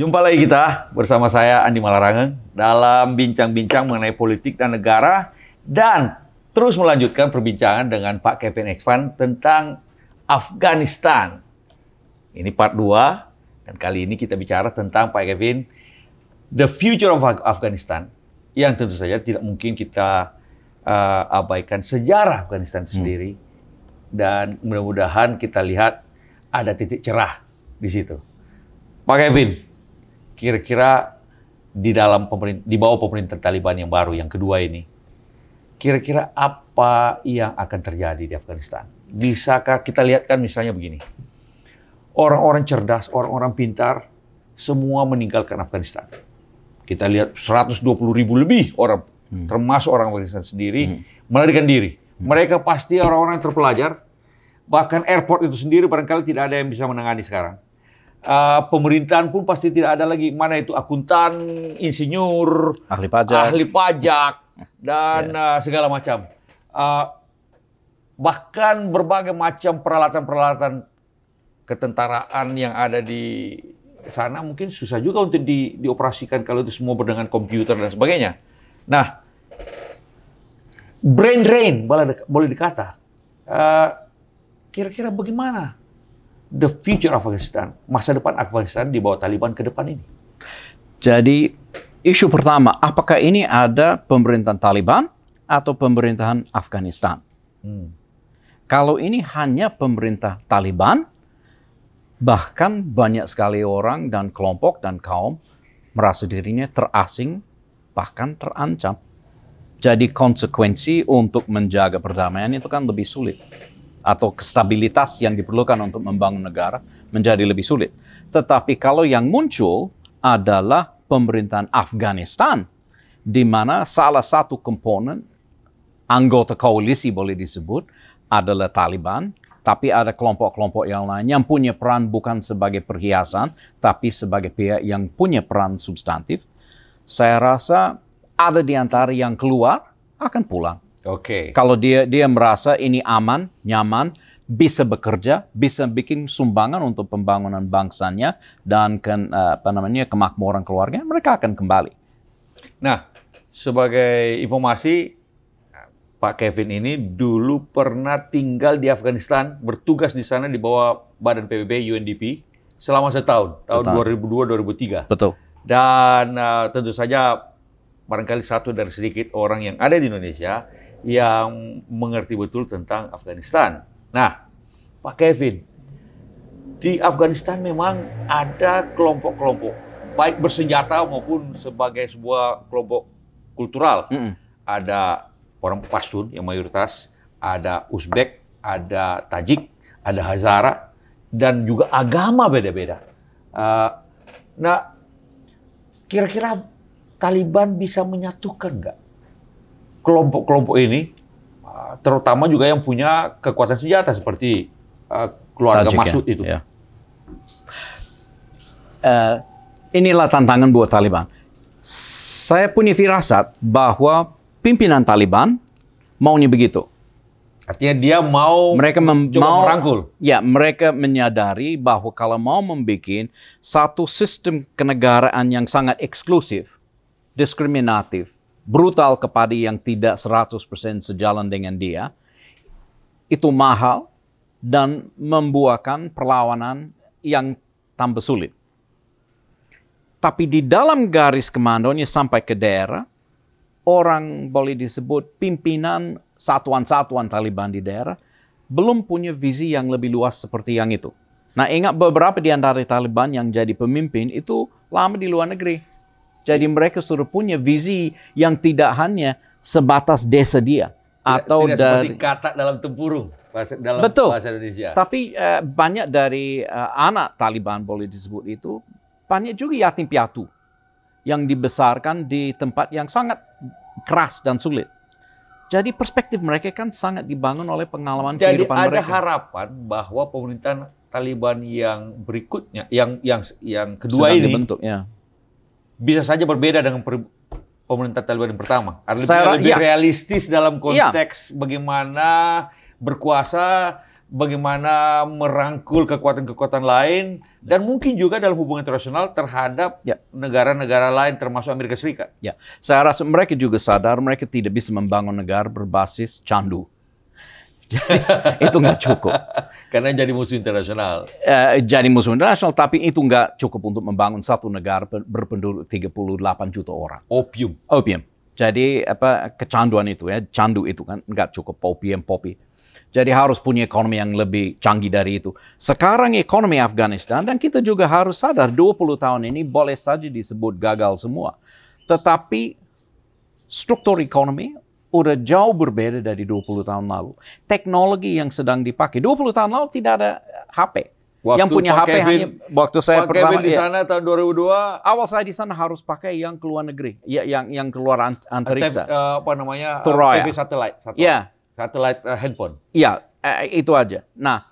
Jumpa lagi kita bersama saya Andi Malarangeng dalam bincang-bincang mengenai politik dan negara dan terus melanjutkan perbincangan dengan Pak Kevin Ekvan tentang Afghanistan. Ini part 2 dan kali ini kita bicara tentang Pak Kevin the future of Afghanistan yang tentu saja tidak mungkin kita abaikan sejarah Afghanistan sendiri dan mudah-mudahan kita lihat ada titik cerah di situ. Pak Kevin, kira-kira di bawah pemerintahan Taliban yang baru, yang kedua ini, kira-kira apa yang akan terjadi di Afghanistan? Bisakah kita lihat kan misalnya begini, orang-orang cerdas, orang-orang pintar, semua meninggalkan Afghanistan. Kita lihat 120.000 lebih orang, termasuk orang Afghanistan sendiri, melarikan diri. Mereka pasti orang-orang terpelajar, bahkan airport itu sendiri barangkali tidak ada yang bisa menangani sekarang. Pemerintahan pun pasti tidak ada lagi, mana itu akuntan, insinyur, ahli pajak dan segala macam. Bahkan berbagai macam peralatan-peralatan ketentaraan yang ada di sana mungkin susah juga untuk dioperasikan kalau itu semua dengan komputer dan sebagainya. Nah, brain drain boleh dikata. Kira-kira bagaimana the future of Afghanistan, masa depan Afghanistan di bawah Taliban ke depan ini? Jadi, isu pertama, apakah ini ada pemerintahan Taliban atau pemerintahan Afghanistan? Kalau ini hanya pemerintah Taliban, bahkan banyak sekali orang dan kelompok dan kaum merasa dirinya terasing, bahkan terancam. Jadi konsekuensi untuk menjaga perdamaian itu kan lebih sulit. Atau stabilitas yang diperlukan untuk membangun negara menjadi lebih sulit. Tetapi kalau yang muncul adalah pemerintahan Afghanistan, di mana salah satu komponen anggota koalisi boleh disebut adalah Taliban, tapi ada kelompok-kelompok yang lain yang punya peran bukan sebagai perhiasan, tapi sebagai pihak yang punya peran substantif. Saya rasa ada di antara yang keluar akan pulang. Oke. Kalau dia merasa ini aman, nyaman, bisa bekerja, bisa bikin sumbangan untuk pembangunan bangsanya dan kemakmuran keluarga, mereka akan kembali. Nah, sebagai informasi, Pak Kevin ini dulu pernah tinggal di Afghanistan, bertugas di sana di bawah Badan PBB UNDP selama setahun, tahun 2002-2003. Betul. Dan tentu saja barangkali satu dari sedikit orang yang ada di Indonesia yang mengerti betul tentang Afghanistan. Nah, Pak Kevin, di Afghanistan memang ada kelompok-kelompok, baik bersenjata maupun sebagai sebuah kelompok kultural. Ada orang Pashtun yang mayoritas, ada Uzbek, ada Tajik, ada Hazara, dan juga agama beda-beda. Nah, kira-kira Taliban bisa menyatukan nggak kelompok-kelompok ini, terutama juga yang punya kekuatan senjata seperti keluarga Tajik, Masud itu? Ya. Inilah tantangan buat Taliban. Saya punya firasat bahwa pimpinan Taliban maunya begitu. Artinya dia mau merangkul. Ya, mereka menyadari bahwa kalau mau membuat satu sistem kenegaraan yang sangat eksklusif, diskriminatif, brutal kepada yang tidak 100% sejalan dengan dia, itu mahal dan membuahkan perlawanan yang tambah sulit. Tapi di dalam garis komandonya sampai ke daerah, orang boleh disebut pimpinan satuan-satuan Taliban di daerah belum punya visi yang lebih luas seperti yang itu. Nah, ingat beberapa di antara Taliban yang jadi pemimpin itu lama di luar negeri. Jadi mereka sudah punya visi yang tidak hanya sebatas desa dia. Atau tidak seperti kata dalam tempurung, dalam bahasa Indonesia. Tapi banyak dari anak Taliban boleh disebut itu, banyak juga yatim piatu yang dibesarkan di tempat yang sangat keras dan sulit. Jadi perspektif mereka kan sangat dibangun oleh pengalaman kehidupan mereka. Jadi ada harapan bahwa pemerintahan Taliban yang berikutnya, yang kedua sedang ini dibentuk, ya, bisa saja berbeda dengan pemerintahan Taliban yang pertama. Lebih realistis dalam konteks bagaimana berkuasa, bagaimana merangkul kekuatan-kekuatan lain, dan mungkin juga dalam hubungan internasional terhadap negara-negara lain, termasuk Amerika Serikat. Ya, saya rasa mereka juga sadar mereka tidak bisa membangun negara berbasis candu. Jadi, itu nggak cukup. Karena jadi musuh internasional. Jadi musuh internasional, tapi itu nggak cukup untuk membangun satu negara berpenduduk 38 juta orang. Opium. Jadi kecanduan itu ya, candu itu kan nggak cukup, opium, popi. Jadi harus punya ekonomi yang lebih canggih dari itu. Sekarang ekonomi Afghanistan, dan kita juga harus sadar 20 tahun ini boleh saja disebut gagal semua. Tetapi struktur ekonomi udah jauh berbeda dari 20 tahun lalu. Teknologi yang sedang dipakai. 20 tahun lalu tidak ada HP. Yang punya HP hanya waktu saya pertama di sana tahun 2002. Awal saya di sana harus pakai yang keluar negeri, yang keluar antariksa. TV satelit. Ya. Satelit handphone. Iya, itu aja. Nah,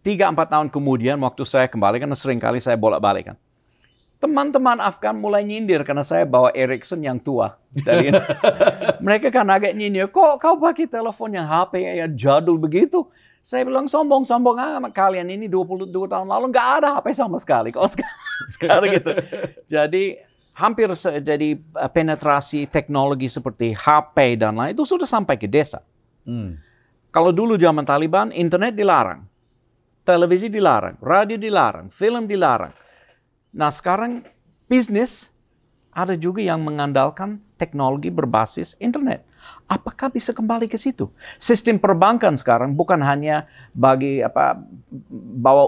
3-4 tahun kemudian waktu saya kembali, karena sering kali saya bolak-balik kan. Teman-teman Afgan mulai nyindir karena saya bawa Ericsson yang tua. Mereka kan agak nyindir, kok kau pakai telepon yang HP yang jadul begitu? Saya bilang sombong-sombong amat kalian ini 22 tahun lalu nggak ada HP sama sekali. Kok sekarang gitu. Jadi hampir jadi penetrasi teknologi seperti HP dan lain itu sudah sampai ke desa. Kalau dulu zaman Taliban, internet dilarang, televisi dilarang, radio dilarang, film dilarang. Nah sekarang bisnis ada juga yang mengandalkan teknologi berbasis internet. Apakah bisa kembali ke situ? Sistem perbankan sekarang bukan hanya bagi bawa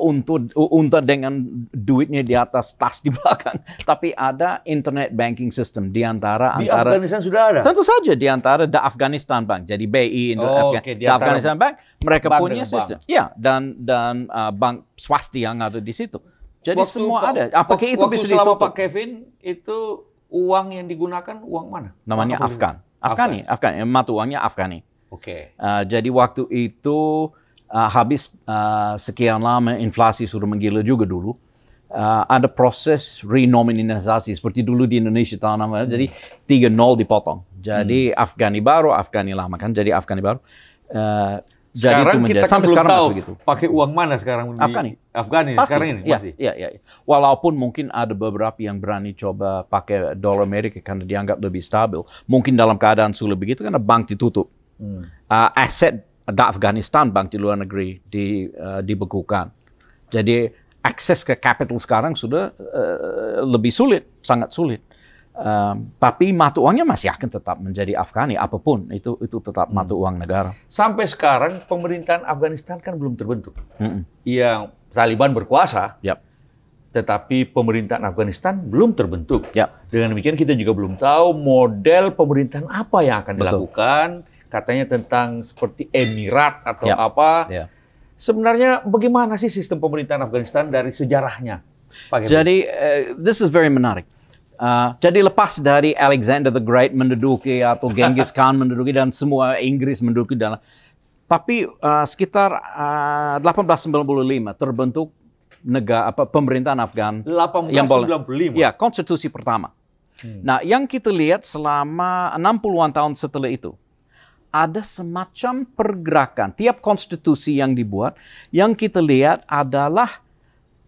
unta dengan duitnya di atas tas di belakang, tapi ada internet banking system di antara Afghanistan sudah ada. Tentu saja di antara Afghanistan Bank, jadi BI Afghanistan Bank, mereka punya sistem. Ya, dan bank swasta yang ada di situ. Jadi semua ada. Apakah itu bisa ditutup? Selama Pak Kevin itu uang yang digunakan uang mana? Namanya Afghani, mata uangnya Afghani. Jadi waktu itu habis sekian lama inflasi sudah menggila juga dulu. Ada proses renominalisasi seperti dulu di Indonesia tahun lama. Jadi 3-0 dipotong. Jadi Afghani baru, Afghani lama kan. Jadi Afghani baru. Sekarang kita kan belum tahu pakai uang mana sekarang. Afghani sekarang ini masih. Iya. Walaupun mungkin ada beberapa yang berani coba pakai dolar Amerika karena dianggap lebih stabil. Mungkin dalam keadaan sulit begitu karena bank ditutup. Aset Afghanistan, bank di luar negeri dibekukan. Jadi akses ke capital sekarang sudah lebih sulit, sangat sulit. Tapi mata uangnya masih akan tetap menjadi Afghani, apapun itu tetap mata uang negara. Sampai sekarang pemerintahan Afghanistan kan belum terbentuk. Yang Taliban berkuasa, tetapi pemerintahan Afghanistan belum terbentuk. Dengan demikian kita juga belum tahu model pemerintahan apa yang akan dilakukan. Katanya tentang seperti Emirat atau apa. Sebenarnya bagaimana sih sistem pemerintahan Afghanistan dari sejarahnya, Pak Kevin? Jadi this is very menarik. Jadi lepas dari Alexander the Great menduduki atau Genghis Khan menduduki dan semua Inggris menduduki tapi sekitar 1895 terbentuk pemerintahan Afgan 1895. Ya, konstitusi pertama. Nah, yang kita lihat selama 60-an tahun setelah itu ada semacam pergerakan. Tiap konstitusi yang dibuat yang kita lihat adalah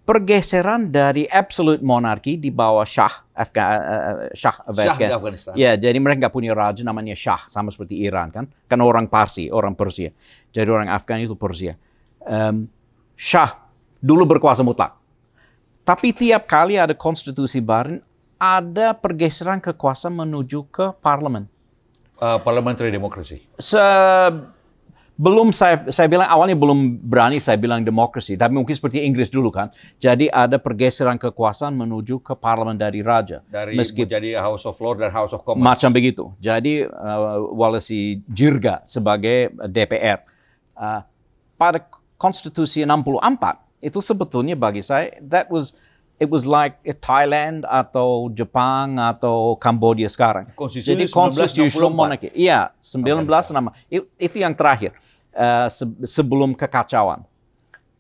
pergeseran dari absolute monarki di bawah Shah Afghanistan. Ya, jadi mereka nggak punya raja namanya Shah, sama seperti Iran kan orang Parsi, orang Persia. Jadi orang Afgan itu Persia. Shah dulu berkuasa mutlak. Tapi tiap kali ada konstitusi baru, ada pergeseran kekuasaan menuju ke parlemen. Parliamentary democracy. Belum saya bilang awalnya belum berani saya bilang demokrasi, tapi mungkin seperti Inggris dulu kan. Jadi ada pergeseran kekuasaan menuju ke parlemen dari raja. Jadi House of Lords dan House of Commons. Macam begitu. Jadi Walisi Jirga sebagai DPR. Pada konstitusi 64 itu sebetulnya bagi saya it was like Thailand atau Jepang atau Kamboja sekarang. Jadi constitutional monarchy. Iya, 1964. Itu yang terakhir sebelum kekacauan.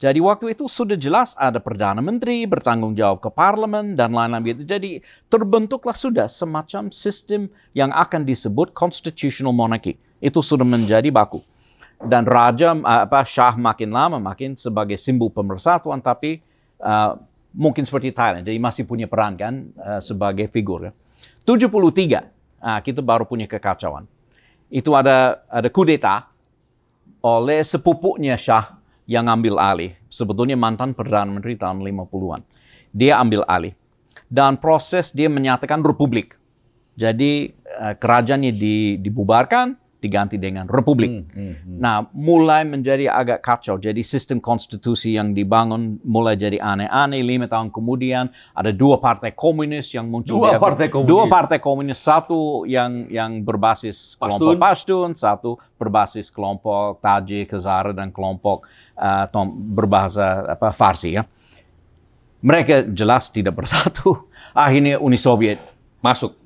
Jadi waktu itu sudah jelas ada Perdana Menteri bertanggung jawab ke parlemen dan lain-lain begitu. Jadi terbentuklah sudah semacam sistem yang akan disebut constitutional monarchy. Itu sudah menjadi baku. Dan raja Shah makin lama makin sebagai simbol pemersatuan, tapi mungkin seperti Thailand, jadi masih punya peran kan sebagai figur. 73 kita baru punya kekacauan. Itu ada kudeta oleh sepupunya Shah yang ambil alih. Sebetulnya mantan Perdana Menteri tahun 50-an. Dia ambil alih. Dan proses dia menyatakan republik. Jadi kerajaannya dibubarkan, diganti dengan republik. Nah, mulai menjadi agak kacau. Jadi sistem konstitusi yang dibangun mulai jadi aneh-aneh. 5 tahun kemudian ada 2 partai komunis yang muncul. Dua partai komunis. Satu yang berbasis kelompok Pashtun, satu berbasis kelompok Tajik, Hazara, dan kelompok berbahasa Farsi. Ya. Mereka jelas tidak bersatu. Akhirnya Uni Soviet masuk.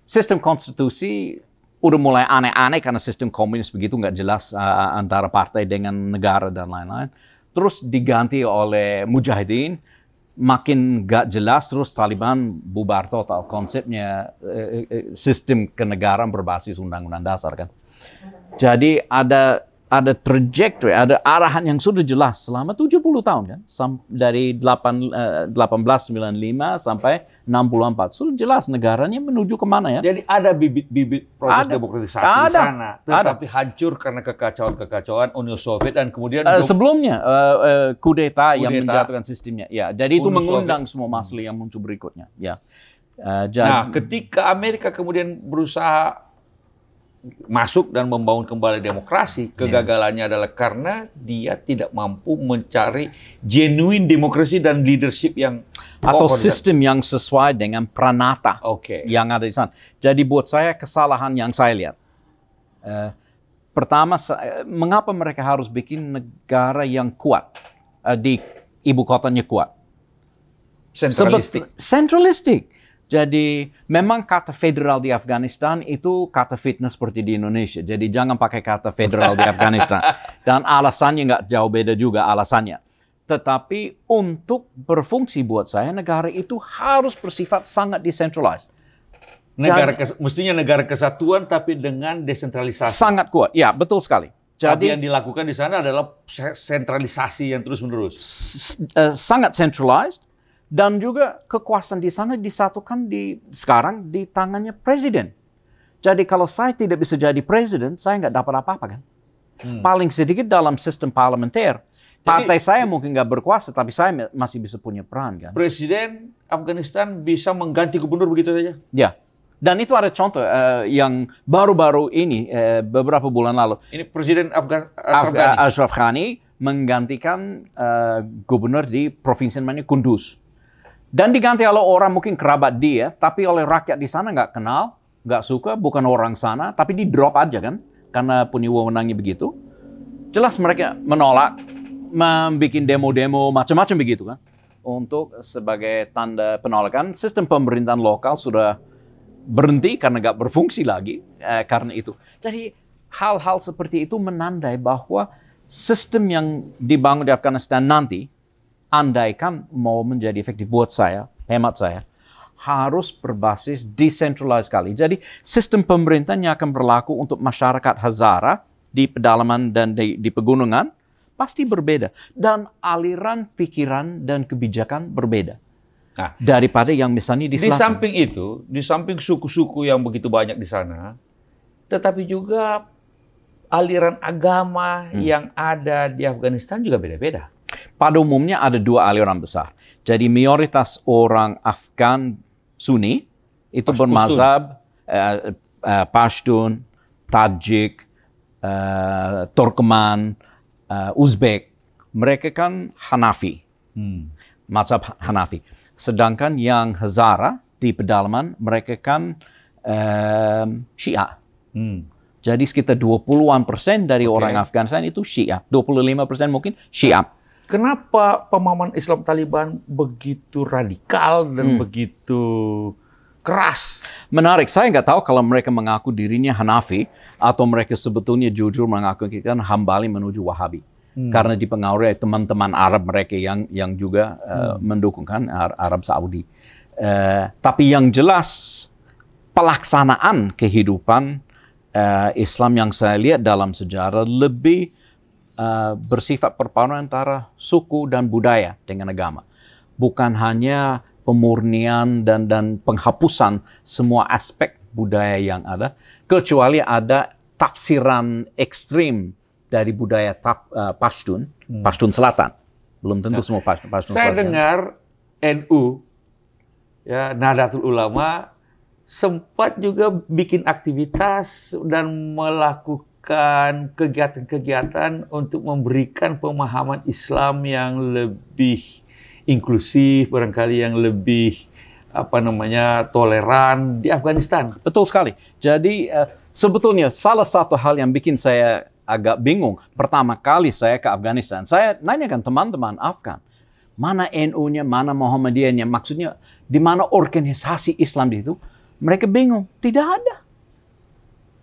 Sistem konstitusi udah mulai aneh-aneh karena sistem komunis begitu nggak jelas antara partai dengan negara dan lain-lain. Terus diganti oleh Mujahidin, makin nggak jelas, terus Taliban bubar total. Konsepnya sistem kenegaraan berbasis undang-undang dasar kan. Jadi ada trajectory, ada arahan yang sudah jelas selama 70 tahun kan. Dari 1895 sampai 64. Sudah jelas negaranya menuju kemana ya. Jadi ada bibit-bibit proses demokratisasi di sana. Tetapi hancur karena kekacauan Uni Soviet dan kemudian... sebelumnya kudeta yang menjatuhkan sistemnya. Ya, jadi itu mengundang semua masalah yang muncul berikutnya. Ya. Nah, ketika Amerika kemudian berusaha masuk dan membangun kembali demokrasi, kegagalannya adalah karena dia tidak mampu mencari genuine demokrasi dan leadership yang atau sistem yang sesuai dengan pranata yang ada di sana. Jadi buat saya kesalahan yang saya lihat, pertama, mengapa mereka harus bikin negara yang kuat, di ibu kotanya kuat? Sentralistik. Jadi memang kata federal di Afghanistan itu kata fitnah seperti di Indonesia. Jadi jangan pakai kata federal di Afghanistan. Dan alasannya nggak jauh beda juga alasannya. Tetapi untuk berfungsi buat saya, negara itu harus bersifat sangat decentralized. Mestinya negara kesatuan tapi dengan desentralisasi. Sangat kuat, ya betul sekali. Jadi yang dilakukan di sana adalah sentralisasi yang terus-menerus. Sangat centralized. Dan juga kekuasaan di sana disatukan sekarang di tangannya presiden. Jadi kalau saya tidak bisa jadi presiden, saya nggak dapat apa-apa kan. Paling sedikit dalam sistem parlementer. Partai saya mungkin nggak berkuasa, tapi saya masih bisa punya peran kan. Presiden Afghanistan bisa mengganti gubernur begitu saja? Ya. Dan itu ada contoh yang baru-baru ini, beberapa bulan lalu. Ini Presiden Ashraf Ghani menggantikan gubernur di provinsi namanya Kunduz. Dan diganti oleh orang mungkin kerabat dia, tapi oleh rakyat di sana nggak kenal, nggak suka, bukan orang sana, tapi di drop aja kan, karena punya wewenangnya begitu. Jelas mereka menolak, membuat demo-demo macam-macam begitu kan, untuk sebagai tanda penolakan. Sistem pemerintahan lokal sudah berhenti karena nggak berfungsi lagi karena itu. Jadi hal-hal seperti itu menandai bahwa sistem yang dibangun di Afghanistan nanti, andaikan mau menjadi efektif buat saya, hemat saya, harus berbasis decentralized sekali. Jadi sistem pemerintahnya akan berlaku untuk masyarakat Hazara di pedalaman dan di pegunungan pasti berbeda. Dan aliran pikiran dan kebijakan berbeda. Nah, daripada yang misalnya di selatan. Di samping itu, di samping suku-suku yang begitu banyak di sana, tetapi juga aliran agama yang ada di Afghanistan juga beda-beda. Pada umumnya ada 2 aliran besar. Jadi mayoritas orang Afgan Sunni itu bermazhab Pashtun, Tajik, Turkmen, Uzbek. Mereka kan Hanafi, mazhab Hanafi. Sedangkan yang Hazara di pedalaman mereka kan Syiah. Jadi sekitar 20% dari orang Afghanistan itu Syiah. 25% mungkin Syiah. Kenapa pemahaman Islam Taliban begitu radikal dan begitu keras? Menarik, saya nggak tahu kalau mereka mengaku dirinya Hanafi atau mereka sebetulnya jujur mengaku kita Hambali menuju Wahabi. Karena dipengaruhi teman-teman Arab mereka yang juga mendukung kan Arab Saudi. Tapi yang jelas pelaksanaan kehidupan Islam yang saya lihat dalam sejarah lebih bersifat perpaduan antara suku dan budaya dengan agama. Bukan hanya pemurnian dan penghapusan semua aspek budaya yang ada, kecuali ada tafsiran ekstrim dari budaya Pashtun, Pashtun Selatan. Belum tentu semua Pashtun Saya Selatan. dengar NU, ya, Nahdlatul Ulama, sempat juga bikin aktivitas dan melakukan kegiatan-kegiatan untuk memberikan pemahaman Islam yang lebih inklusif, barangkali yang lebih toleran di Afghanistan. Betul sekali. Jadi sebetulnya salah satu hal yang bikin saya agak bingung, pertama kali saya ke Afghanistan, saya nanyakan teman-teman Afgan, mana NU-nya, mana Muhammadiyahnya, maksudnya di mana organisasi Islam di situ. Mereka bingung, tidak ada.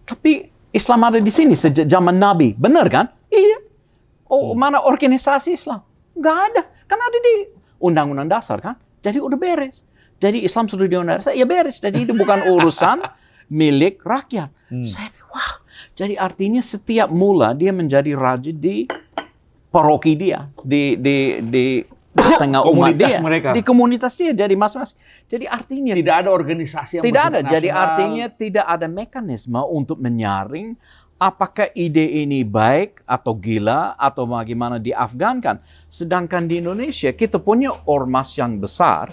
Tapi Islam ada di sini sejak zaman Nabi, benar kan? Iya. Oh, mana organisasi Islam? Nggak ada. Kan ada di Undang-Undang Dasar kan? Jadi udah beres. Jadi Islam sudah di Undang-Undang Dasar, ya beres. Jadi itu bukan urusan milik rakyat. Saya, wah. Jadi artinya setiap mula dia menjadi raja di paroki dia, di tengah umat dia, mereka. di komunitas dia, jadi masing-masing. Jadi artinya tidak ada organisasi yang tidak ada. nasional. Jadi artinya tidak ada mekanisme untuk menyaring apakah ide ini baik atau gila atau bagaimana diafgankan. Sedangkan di Indonesia kita punya ormas yang besar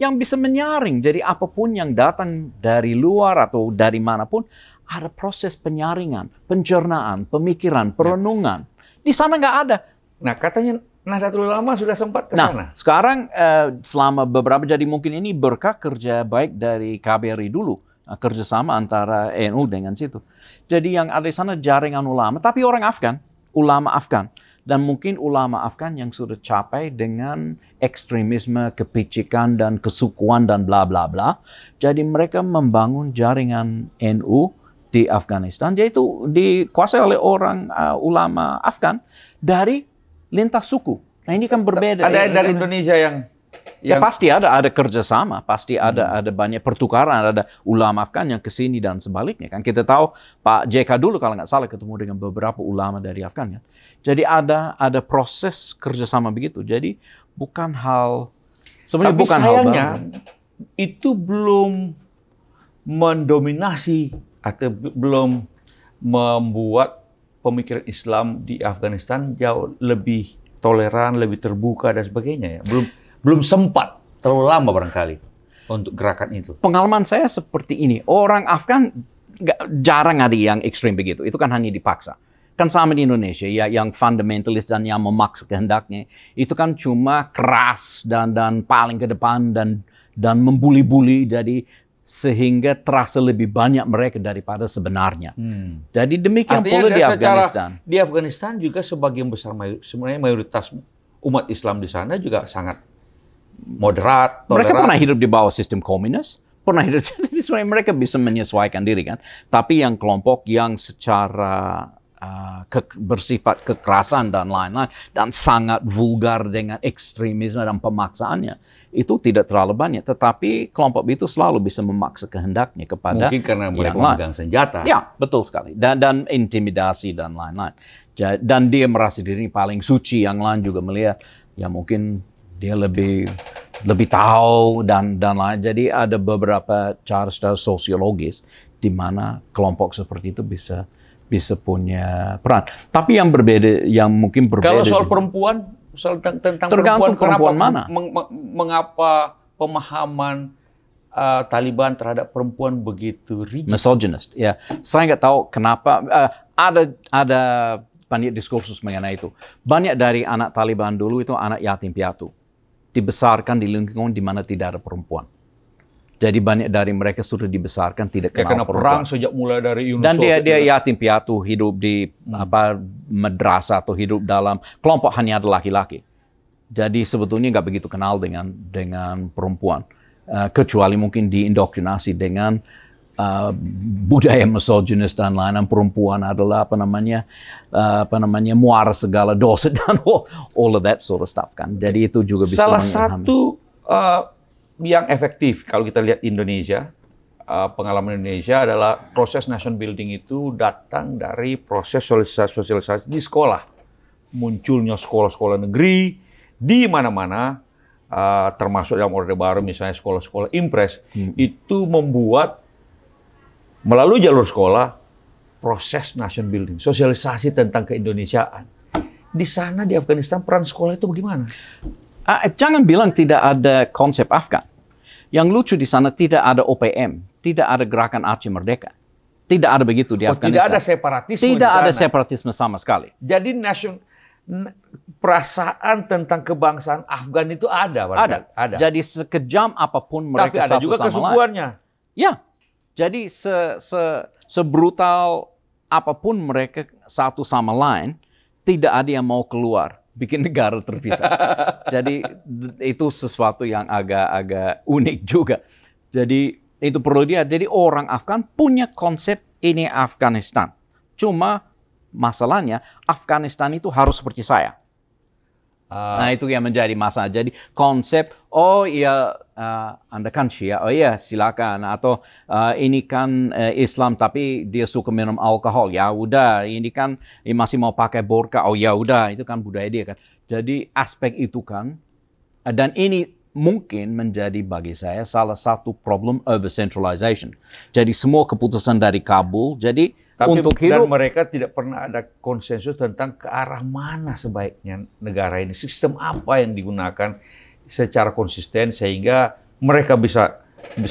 yang bisa menyaring. Jadi apapun yang datang dari luar atau dari manapun, ada proses penyaringan, pencernaan, pemikiran, perenungan. Di sana nggak ada. Nah, katanya Nahdlatul Ulama sudah sempat ke sana. Nah, sekarang selama beberapa, jadi mungkin ini berkah kerja baik dari KBRI dulu. Kerjasama antara NU dengan situ. Jadi yang ada di sana jaringan ulama, tapi orang Afgan, ulama Afgan. Dan mungkin ulama Afgan yang sudah capai dengan ekstremisme, kepicikan, dan kesukuan, dan bla bla bla. Jadi mereka membangun jaringan NU di Afghanistan, yaitu dikuasai oleh orang ulama Afgan dari lintas suku. Nah ini kan berbeda. Ada dari Indonesia yang ya pasti ada kerjasama, pasti ada banyak pertukaran, ada ulama Afgan yang ke sini dan sebaliknya kan. Kita tahu Pak JK dulu kalau nggak salah ketemu dengan beberapa ulama dari Afgan kan. Jadi ada proses kerjasama begitu. Jadi bukan hal sebenarnya tapi bukan sayangnya hal baru. Itu belum mendominasi atau belum membuat pemikiran Islam di Afghanistan jauh lebih toleran, lebih terbuka dan sebagainya ya. Belum sempat, terlalu lama barangkali untuk gerakan itu. Pengalaman saya seperti ini, orang Afgan jarang ada yang ekstrim begitu. Itu kan hanya dipaksa. Kan sama di Indonesia, ya yang fundamentalis dan yang memaksa kehendaknya, itu kan cuma keras dan paling ke depan dan membuli-buli, jadi sehingga terasa lebih banyak mereka daripada sebenarnya. Jadi demikian pula di Afghanistan. Di Afghanistan juga sebagian besar sebenarnya mayoritas umat Islam di sana juga sangat moderat, toleran. Mereka pernah hidup di bawah sistem komunis, pernah hidup, jadi sebenarnya mereka bisa menyesuaikan diri kan. Tapi yang kelompok yang secara bersifat kekerasan dan lain-lain dan sangat vulgar dengan ekstremisme dan pemaksaannya itu tidak terlalu banyak. Tetapi kelompok itu selalu bisa memaksa kehendaknya kepada mungkin karena mereka memegang senjata. Ya, betul sekali. Dan intimidasi dan lain-lain. Dan dia merasa diri paling suci, yang lain juga melihat ya mungkin dia lebih tahu dan lain. Jadi ada beberapa cara secara sosiologis di mana kelompok seperti itu bisa punya peran. Tapi yang berbeda, yang mungkin berbeda. Kalau soal perempuan, soal tentang tergantung perempuan mana. Mengapa pemahaman Taliban terhadap perempuan begitu rigid? Misogynist. Ya, saya nggak tahu kenapa. Ada banyak diskursus mengenai itu. Banyak dari anak Taliban dulu itu anak yatim piatu, dibesarkan di lingkungan di mana tidak ada perempuan. Jadi banyak dari mereka sudah dibesarkan tidak kenal perang perempuan. sejak mulai dari Uni Dan Soviet. dia yatim piatu, hidup di madrasah atau hidup dalam kelompok hanya ada laki-laki. Jadi sebetulnya nggak begitu kenal dengan perempuan, kecuali mungkin diindoktrinasi dengan budaya misoginis dan lain-lain. Perempuan adalah muara segala dosa dan all of that sort of stuff kan. Jadi itu juga bisa salah satu yang efektif kalau kita lihat Indonesia pengalaman Indonesia adalah proses nation building itu datang dari proses sosialisasi di sekolah. Munculnya sekolah-sekolah negeri di mana-mana, termasuk dalam Orde Baru misalnya sekolah-sekolah impres, itu membuat melalui jalur sekolah proses nation building, sosialisasi tentang keindonesiaan. Di sana di Afghanistan peran sekolah itu bagaimana? Jangan bilang tidak ada konsep Afgan. Yang lucu di sana tidak ada OPM, tidak ada gerakan Aceh Merdeka. Tidak ada begitu di Afghanistan. Tidak ada separatisme di sana. Tidak ada separatisme sama sekali. Jadi perasaan tentang kebangsaan Afgan itu ada. Ada. Jadi sekejam apapun mereka tapi ada satu juga sama kesukuannya. lain. Ya. Jadi sebrutal apapun mereka satu sama lain, tidak ada yang mau keluar, bikin negara terpisah. Jadi itu sesuatu yang agak unik juga. Jadi itu perlu dia. Jadi orang Afgan punya konsep ini Afghanistan. Cuma masalahnya Afghanistan itu harus seperti saya. Nah itu yang menjadi masalah. Jadi konsep, oh iya Anda kan Syiah, oh iya silakan. Atau ini kan Islam tapi dia suka minum alkohol, ya udah. Ini kan masih mau pakai burqa, oh ya udah. Itu kan budaya dia kan. Jadi aspek itu kan, dan ini mungkin menjadi bagi saya salah satu problem over centralization. Jadi semua keputusan dari Kabul, jadi tapi untuk hidup, dan mereka tidak pernah ada konsensus tentang ke arah mana sebaiknya negara ini, sistem apa yang digunakan secara konsisten sehingga mereka bisa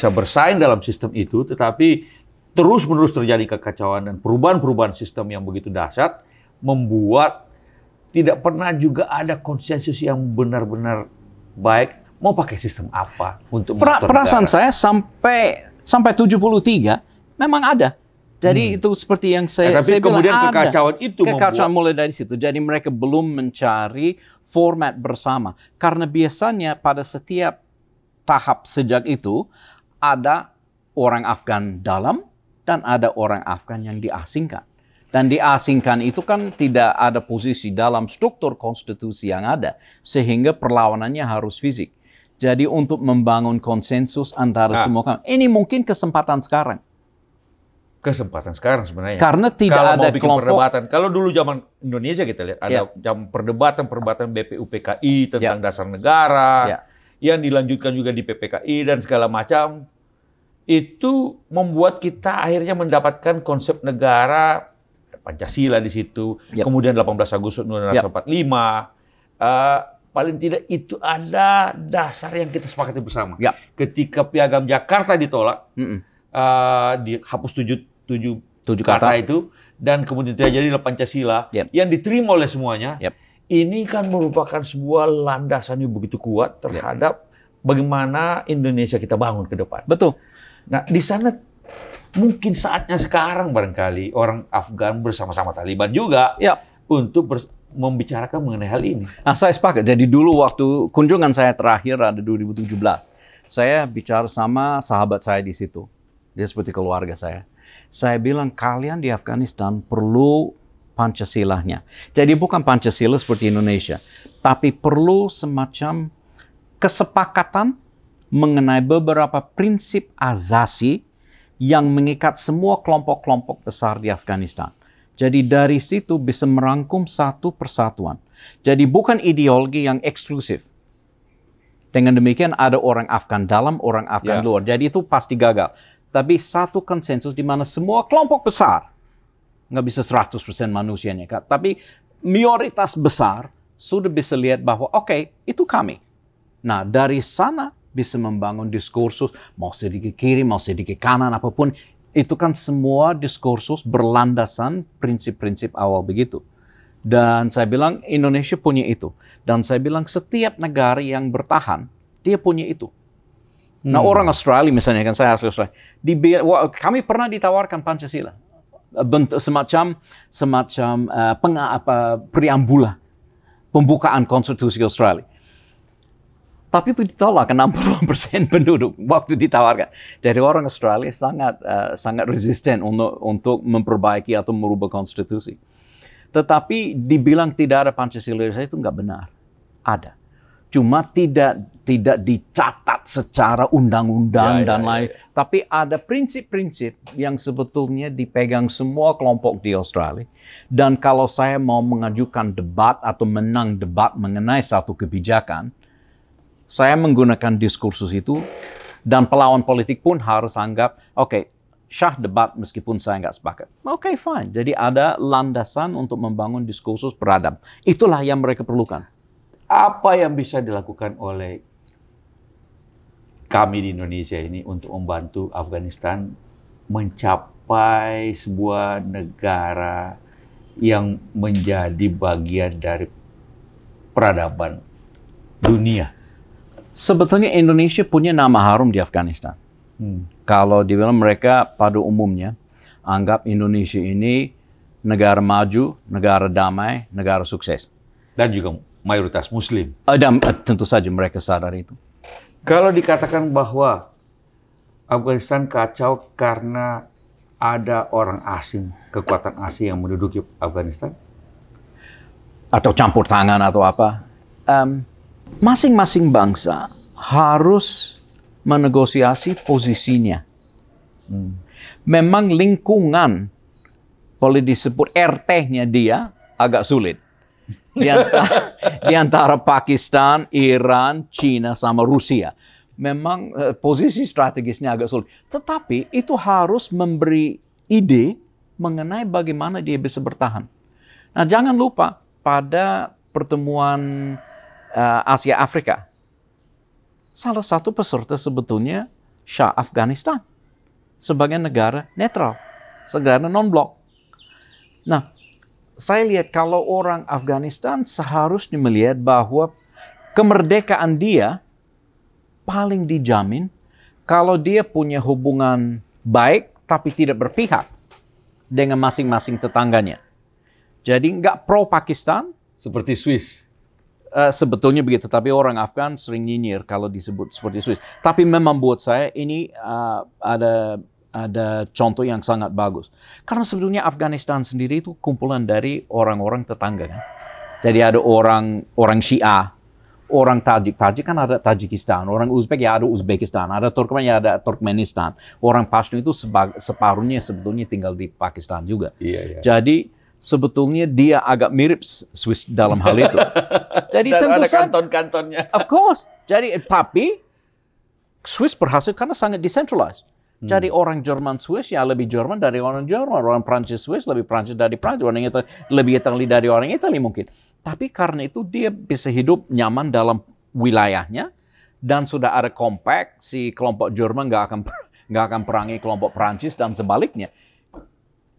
bersaing dalam sistem itu, tetapi terus-menerus terjadi kekacauan dan perubahan-perubahan sistem yang begitu dahsyat membuat tidak pernah juga ada konsensus yang benar-benar baik mau pakai sistem apa untuk mengatur perasaan negara. saya sampai 73 memang ada. Jadi itu seperti yang saya tapi kemudian bilang, kekacauan itu kekacauan mulai dari situ. Jadi mereka belum mencari format bersama. Karena biasanya pada setiap tahap sejak itu ada orang Afgan dalam dan ada orang Afgan yang diasingkan. Dan diasingkan itu kan tidak ada posisi dalam struktur konstitusi yang ada. Sehingga perlawanannya harus fisik. Jadi untuk membangun konsensus antara semua. Ini mungkin kesempatan sekarang. Kesempatan sekarang sebenarnya. Karena tidak kalau ada mau bikin kelompok. perdebatan. Kalau dulu zaman Indonesia kita lihat ada jam perdebatan BPUPKI tentang dasar negara, yang dilanjutkan juga di PPKI dan segala macam. Itu membuat kita akhirnya mendapatkan konsep negara Pancasila di situ. Kemudian 18 Agustus 1945. Paling tidak itu ada dasar yang kita sepakati bersama. Ketika Piagam Jakarta ditolak, dihapus tujuh kata itu, dan kemudian terjadi Pancasila yang diterima oleh semuanya. Ini kan merupakan sebuah landasan yang begitu kuat terhadap bagaimana Indonesia kita bangun ke depan. Betul. Nah, di sana mungkin saatnya sekarang barangkali orang Afgan bersama-sama Taliban juga untuk membicarakan mengenai hal ini. Nah, saya sepakat. Jadi dulu waktu kunjungan saya terakhir ada 2017, saya bicara sama sahabat saya di situ. Dia seperti keluarga saya. Saya bilang, kalian di Afghanistan perlu Pancasilanya. Jadi bukan Pancasila seperti Indonesia, tapi perlu semacam kesepakatan mengenai beberapa prinsip azasi yang mengikat semua kelompok-kelompok besar di Afghanistan. Jadi dari situ bisa merangkum satu persatuan. Jadi bukan ideologi yang eksklusif. Dengan demikian ada orang Afgan dalam, orang Afgan luar. Jadi itu pasti gagal. Tapi satu konsensus di mana semua kelompok besar, nggak bisa 100% manusianya, Kak. Tapi mayoritas besar sudah bisa lihat bahwa oke, itu kami. Nah, dari sana bisa membangun diskursus, mau sedikit kiri, mau sedikit kanan, apapun. Itu kan semua diskursus berlandasan prinsip-prinsip awal begitu. Dan saya bilang Indonesia punya itu. Dan saya bilang setiap negara yang bertahan, dia punya itu. Nah, orang Australia misalnya, kan saya asli Australia, kami pernah ditawarkan Pancasila. Bentuk semacam preambula pembukaan konstitusi Australia. Tapi itu ditolak, 60% penduduk waktu ditawarkan. Jadi orang Australia sangat resisten untuk memperbaiki atau merubah konstitusi. Tetapi dibilang tidak ada Pancasila itu nggak benar. Ada. Cuma tidak tidak dicatat secara undang-undang dan lain. Ya. Tapi ada prinsip-prinsip yang sebetulnya dipegang semua kelompok di Australia. Dan kalau saya mau mengajukan debat atau menang debat mengenai satu kebijakan, saya menggunakan diskursus itu, dan pelawan politik pun harus anggap, oke, syah debat meskipun saya nggak sepakat. Oke, fine. Jadi ada landasan untuk membangun diskursus beradab. Itulah yang mereka perlukan. Apa yang bisa dilakukan oleh kami di Indonesia ini untuk membantu Afghanistan mencapai sebuah negara yang menjadi bagian dari peradaban dunia? Sebetulnya Indonesia punya nama harum di Afghanistan. Kalau dibilang mereka pada umumnya anggap Indonesia ini negara maju, negara damai, negara sukses. Dan juga mayoritas Muslim. Dan tentu saja mereka sadar itu. Kalau dikatakan bahwa Afghanistan kacau karena ada orang asing, kekuatan asing yang menduduki Afghanistan? Atau campur tangan atau apa. Masing-masing bangsa harus menegosiasi posisinya. Memang lingkungan, boleh disebut RT-nya dia, agak sulit. Di antara Pakistan, Iran, China, sama Rusia. Memang posisi strategisnya agak sulit. Tetapi itu harus memberi ide mengenai bagaimana dia bisa bertahan. Nah, jangan lupa pada pertemuan Asia Afrika, salah satu peserta sebetulnya Shah Afghanistan sebagai negara netral, negara non-blok. Nah, saya lihat kalau orang Afghanistan seharusnya melihat bahwa kemerdekaan dia paling dijamin kalau dia punya hubungan baik tapi tidak berpihak dengan masing-masing tetangganya. Jadi nggak pro-Pakistan. Seperti Swiss. Sebetulnya begitu, tapi orang Afgan sering nyinyir kalau disebut seperti Swiss. Tapi memang buat saya ini ada contoh yang sangat bagus. Karena sebetulnya Afghanistan sendiri itu kumpulan dari orang-orang tetangga kan. Jadi ada orang Syiah, orang Tajik kan ada Tajikistan, orang Uzbek ya ada Uzbekistan, ada Turkmen ya ada Turkmenistan. Orang Pashtun itu separuhnya sebetulnya tinggal di Pakistan juga. Iya. Jadi sebetulnya dia agak mirip Swiss dalam hal itu. Jadi dan tentu ada saja kanton-kantonnya. Of course. Jadi tapi Swiss berhasil karena sangat decentralized. Jadi orang Jerman Swiss ya lebih Jerman dari orang Jerman, orang Prancis Swiss lebih Prancis dari Prancis, orang Italia lebih Italia dari orang Italia mungkin. Tapi karena itu dia bisa hidup nyaman dalam wilayahnya dan sudah ada compact, si kelompok Jerman nggak akan perangi kelompok Prancis dan sebaliknya.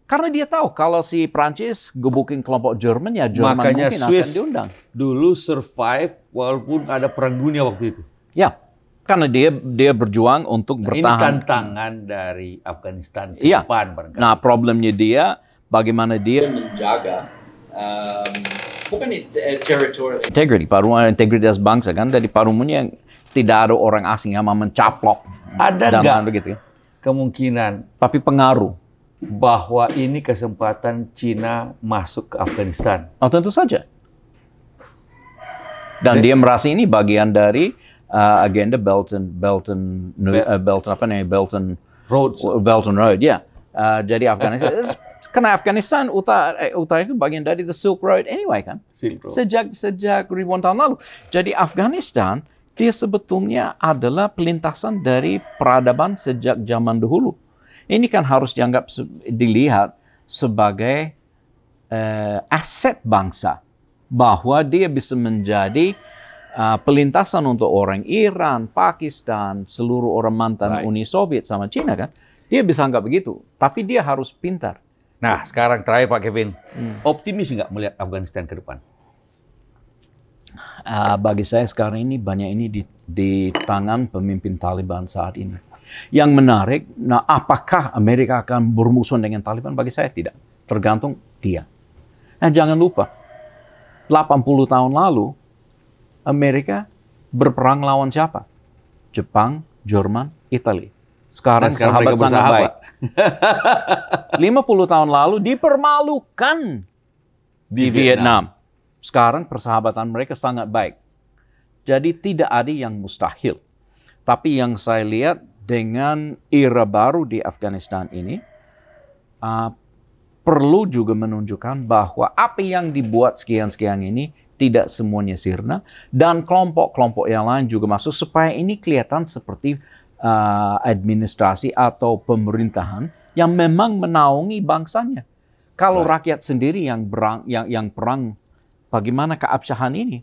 Karena dia tahu kalau si Prancis gebukin kelompok Jerman ya Jerman makanya mungkin Swiss akan diundang. Dulu survive walaupun ada perang dunia waktu itu. Ya. Karena dia berjuang untuk bertahan. Ini tantangan dari Afghanistan ke Iya. depan barangkali. Nah, problemnya dia bagaimana dia menjaga bukan territorial integrity, integritas bangsa kan, dari parumnya tidak ada orang asing yang mau mencaplok. Ada nggak begitu? Kemungkinan Tapi pengaruh bahwa ini kesempatan Cina masuk ke Afghanistan? Oh, tentu saja. Dan dia merasa ini bagian dari agenda Belt and Road, ya. Jadi Afghanistan, karena Afghanistan utara itu bagian dari the Silk Road anyway kan, sejak ribuan tahun lalu. Jadi Afghanistan dia sebetulnya adalah pelintasan dari peradaban sejak zaman dahulu. Ini kan harus dilihat sebagai aset bangsa, bahwa dia bisa menjadi pelintasan untuk orang Iran, Pakistan, seluruh orang mantan Uni Soviet sama Cina kan. Dia bisa anggap begitu, tapi dia harus pintar. Nah, sekarang terakhir Pak Kevin, optimis nggak melihat Afghanistan ke depan? Bagi saya sekarang ini banyak ini di tangan pemimpin Taliban saat ini. Yang menarik, nah apakah Amerika akan bermusuhan dengan Taliban? Bagi saya tidak, tergantung dia. Nah jangan lupa, 80 tahun lalu Amerika berperang lawan siapa? Jepang, Jerman, Italia. Sekarang sahabat sangat baik. 50 tahun lalu dipermalukan di Vietnam. Sekarang persahabatan mereka sangat baik. Jadi tidak ada yang mustahil. Tapi yang saya lihat dengan era baru di Afghanistan ini, perlu juga menunjukkan bahwa apa yang dibuat sekian-sekian ini tidak semuanya sirna, dan kelompok-kelompok yang lain juga masuk supaya ini kelihatan seperti administrasi atau pemerintahan yang memang menaungi bangsanya. Kalau rakyat sendiri yang perang, bagaimana keabsahan ini?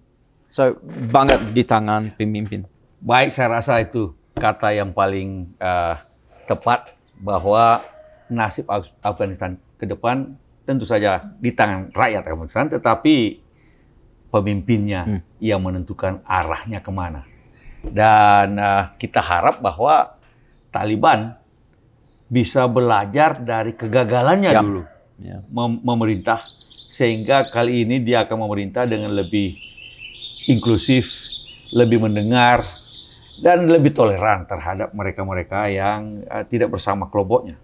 So, banget di tangan pemimpin. Baik, saya rasa itu kata yang paling tepat, bahwa nasib Afghanistan ke depan tentu saja di tangan rakyat Afghanistan, tetapi pemimpinnya yang menentukan arahnya kemana. Dan kita harap bahwa Taliban bisa belajar dari kegagalannya dulu memerintah, sehingga kali ini dia akan memerintah dengan lebih inklusif, lebih mendengar, dan lebih toleran terhadap mereka-mereka yang tidak bersama kelompoknya.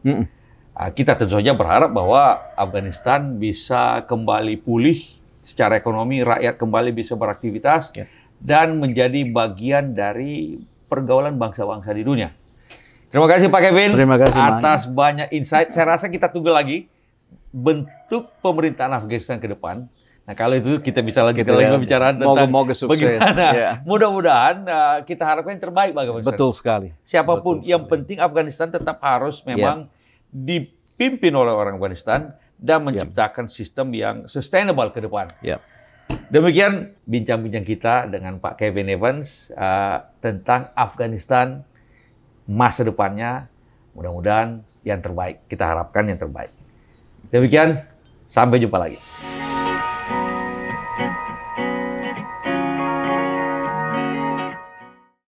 Kita tentu saja berharap bahwa Afghanistan bisa kembali pulih secara ekonomi, rakyat kembali bisa beraktivitas, dan menjadi bagian dari pergaulan bangsa-bangsa di dunia. Terima kasih Pak Kevin atas banyak insight. Saya rasa kita tunggu lagi bentuk pemerintahan Afghanistan ke depan. Nah, kalau itu kita bisa lanjutkan lagi pembicaraan tentang bagaimana. Mudah-mudahan kita harapkan yang terbaik bagi Afghanistan. Betul sekali. Siapapun, yang penting Afghanistan tetap harus memang dipimpin oleh orang Afghanistan dan menciptakan sistem yang sustainable ke depan. Demikian bincang-bincang kita dengan Pak Kevin Evans tentang Afghanistan masa depannya. Mudah-mudahan yang terbaik. Kita harapkan yang terbaik. Demikian, sampai jumpa lagi.